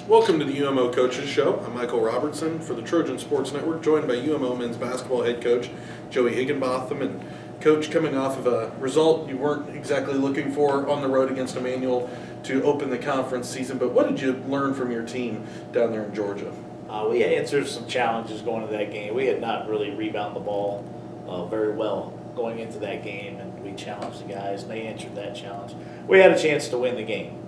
Welcome to the UMO Coaches Show. I'm Michael Robertson for the Trojan Sports Network, joined by UMO men's basketball head coach Joey Higginbotham. And Coach, coming off of a result you weren't exactly looking for on the road against Emmanuel to open the conference season, but what did you learn from your team down there in Georgia? We answered some challenges going into that game. We had not really rebounded the ball very well going into that game, and we challenged the guys, and they answered that challenge. We had a chance to win the game.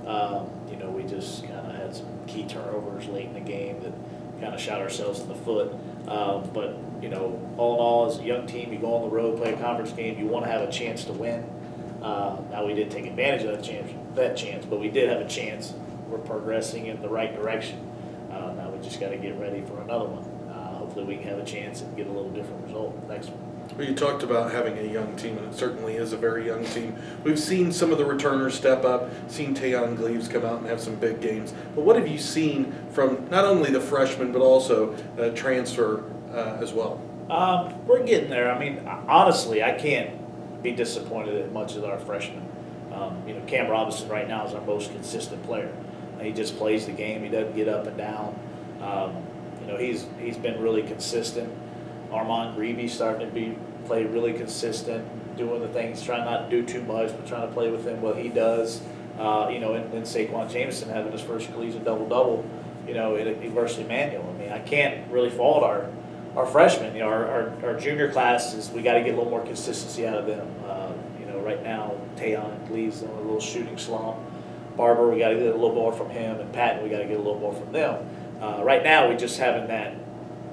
We just kind of had some key turnovers late in the game that kind of shot ourselves in the foot. But all in all, as a young team, you go on the road, play a conference game, you want to have a chance to win. Now we did take advantage of that chance, but we did have a chance. We're progressing in the right direction. Now we just got to get ready for another one. Hopefully we can have a chance and get a little different result next one. Well, you talked about having a young team, and it certainly is a very young team. We've seen some of the returners step up, seen Tayon Gleaves come out and have some big games. But what have you seen from not only the freshmen, but also transfer as well? We're getting there. I mean, honestly, I can't be disappointed at much of our freshmen. Cam Robertson right now is our most consistent player. He just plays the game. He doesn't get up and down. He's been really consistent. Armand Greavy's starting to play really consistent, doing the things, trying not to do too much, but trying to play with him what he does. And Saquon Jameson having his first collegiate double-double, versus Emmanuel. I mean, I can't really fault our freshmen. Our junior classes, we got to get a little more consistency out of them. Right now, Tayon Gleaves on a little shooting slump. Barber, we got to get a little more from him, and Patton, we got to get a little more from them. Right now, we just having that.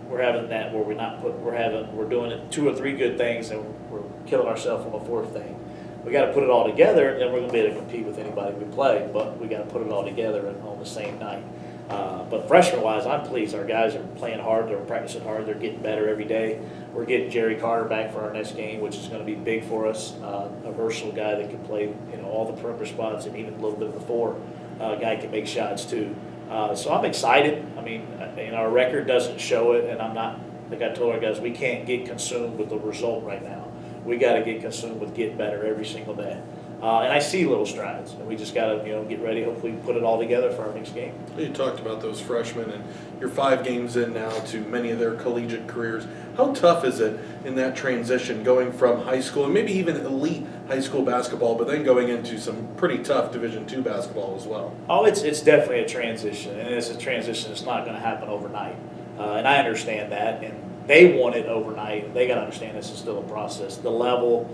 We're having that where we're doing it 2 or 3 good things, and we're killing ourselves on the 4th thing. We got to put it all together, and then we're going to be able to compete with anybody we play. But we got to put it all together on the same night. But freshman-wise, I'm pleased. Our guys are playing hard. They're practicing hard. They're getting better every day. We're getting Jerry Carter back for our next game, which is going to be big for us. A versatile guy that can play, all the perimeter spots and even a little bit of the 4. Guy can make shots too. So I'm excited. I mean, our record doesn't show it, and I'm not. Like I told our guys, we can't get consumed with the result right now. We got to get consumed with getting better every single day. And I see little strides, and we just got to get ready. Hopefully, put it all together for our next game. You talked about those freshmen, and you're 5 games in now to many of their collegiate careers. How tough is it in that transition, going from high school and maybe even elite high school basketball, but then going into some pretty tough Division II basketball as well? Oh, it's definitely a transition, and it's a transition that's not going to happen overnight. And I understand that, and they want it overnight. They got to understand this is still a process. The level.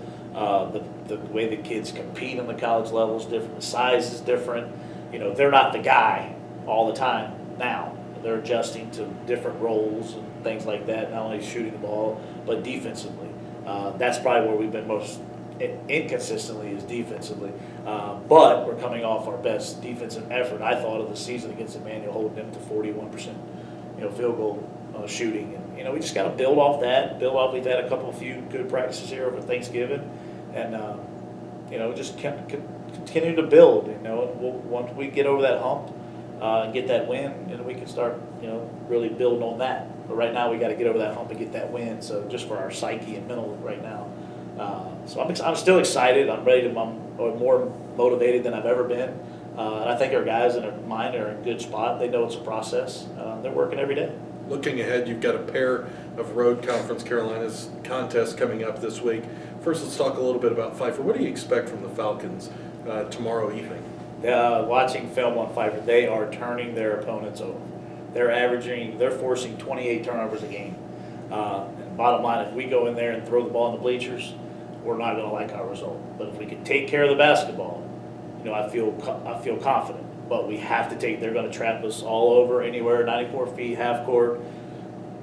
The way the kids compete on the college level is different. The size is different. They're not the guy all the time now. They're adjusting to different roles and things like that, not only shooting the ball, but defensively. That's probably where we've been most inconsistently is defensively. But we're coming off our best defensive effort, I thought, of the season against Emmanuel, holding them to 41% field goal shooting. And, we just got to build off that. We've had a few good practices here over Thanksgiving. And, just continue to build. Once we get over that hump and get that win, and we can start, really building on that. But right now, we got to get over that hump and get that win. So just for our psyche and mental right now. So I'm still excited. I'm ready to. I'm more motivated than I've ever been. And I think our guys in their mind are in a good spot. They know it's a process. They're working every day. Looking ahead, you've got a pair of Road Conference Carolinas contests coming up this week. First, let's talk a little bit about Pfeiffer. What do you expect from the Falcons tomorrow evening? Watching film on Pfeiffer, they are turning their opponents over. They're forcing 28 turnovers a game. And bottom line, if we go in there and throw the ball in the bleachers, we're not going to like our result. But if we can take care of the basketball, I feel confident. But we have to they're going to trap us all over, anywhere, 94 feet, half court,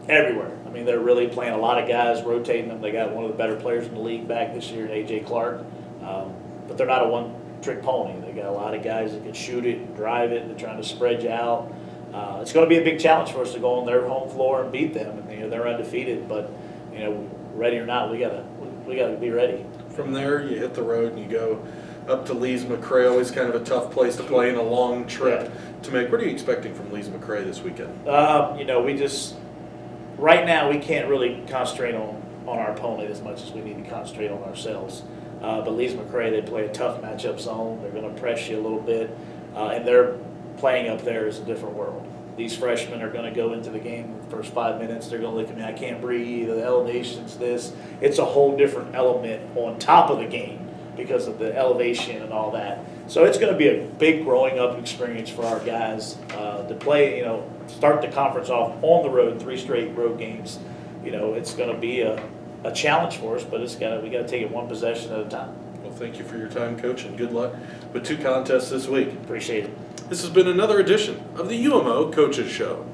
everywhere. I mean, they're really playing a lot of guys, rotating them. They got one of the better players in the league back this year, A.J. Clark. But they're not a one-trick pony. They got a lot of guys that can shoot it and drive it. They're trying to spread you out. It's going to be a big challenge for us to go on their home floor and beat them. And, they're undefeated. But, ready or not, we got to be ready. From there, you hit the road and you go up to Lees-McRae, always kind of a tough place to play and a long trip to make. What are you expecting from Lees-McRae this weekend? Right now we can't really concentrate on our opponent as much as we need to concentrate on ourselves. But Lees-McRae, they play a tough matchup zone. They're going to press you a little bit. And they're playing up there is a different world. These freshmen are going to go into the game the first 5 minutes. They're going to look at me. I can't breathe. The elevation's this. It's a whole different element on top of the game because of the elevation and all that. So it's going to be a big growing up experience for our guys to play. Start the conference off on the road, 3 straight road games. It's going to be a challenge for us, but we got to take it one possession at a time. Well, thank you for your time, Coach, and good luck with 2 contests this week. Appreciate it. This has been another edition of the UMO Coaches Show.